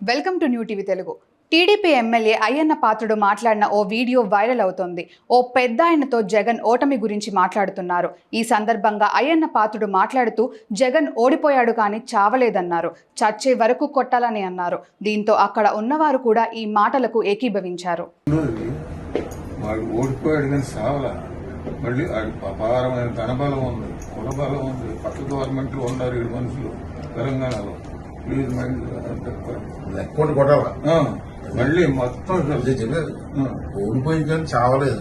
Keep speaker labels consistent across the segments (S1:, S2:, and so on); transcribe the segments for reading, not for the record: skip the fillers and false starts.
S1: Welcome to new TV Telugu. TDP MLA Ayyanna Patrudu మాట్లాడిన ఓ video viral అవుతోంది. ఓ పెద్ద ఆయనతో జగన్ ఓటమి గురించి మాట్లాడుతున్నారు. ఈ సందర్భంగా అయ్యన్న పాత్రుడు మాట్లాడుతూ జగన్ ఓడిపోయాడు కానీ చావలేదన్నారు. చచ్చే వరకు కొట్టాలని అన్నారు. దీంతో అక్కడ ఉన్నవారు కూడా ఈ మాటలకు ఏకీభవించారు.
S2: మళ్ళీ అపారమైన ధనబలం ఉంది, కులబలం ఉంది, పక్క గవర్నమెంట్లు ఉన్నారు ఈ మనుషులు తెలంగాణలో. ప్లీజ్
S3: లెక్కోటి కొట్టాలా
S2: మళ్ళీ మొత్తం
S3: ఓడిపోయింది కానీ చావలేదు.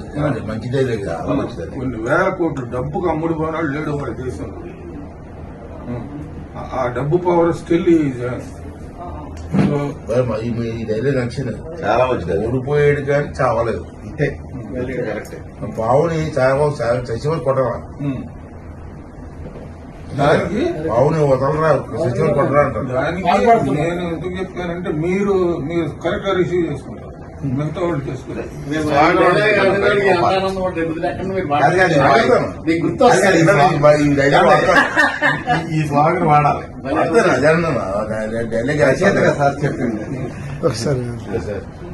S3: మంచిదే లేదు, అలా మంచిదే.
S2: కొన్ని వేల కోట్లు డబ్బుకు అమ్ముడు పోనాడు లేడు వాడి దేశంలో. ఆ డబ్బు పవర్ స్టిల్
S3: ఈ ధైర్యం నచ్చింది, చాలా మంచిది. ఓడిపోయాడు కానీ చావలేదు, ఇంతే. బావుని చచ్చిపోయి కొట్టరా,
S2: దానికి
S3: బావుని వదలరా, చచ్చిపోయి కొట్టరా అంటారు.
S2: దానికి నేను ఎందుకు చెప్పానంటే మీరు కరెక్ట్ గా రిసీవ్ చేసుకుంటారు, మిగతా వాళ్ళు చేసుకుంటారు.
S3: ఈ స్వాగతం వాడాలి. సార్ చెప్పింది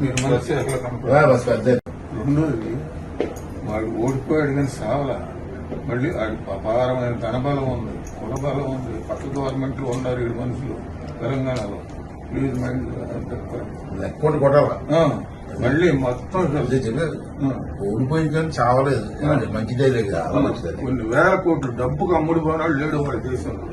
S2: మీరు మనసు రెండోది, వాడు ఓడిపోయాడు కానీ సావలా. మళ్ళీ అపారమైన ధనబలం ఉంది, కులబలం ఉంది, పక్క గవర్నమెంట్లు ఉన్నారు ఈ మనుషులు తెలంగాణలో. ప్లీజ్
S3: లెక్కోటి కొట్టాలా
S2: మళ్ళీ మొత్తం
S3: ఓడిపోయింది కానీ చావలేదు, మంచిదే లేదు, అలా మంచిదే.
S2: కొన్ని వేల కోట్లు డబ్బుకు అమ్ముడు పోనాడు లేడు వాడి దేశంలో.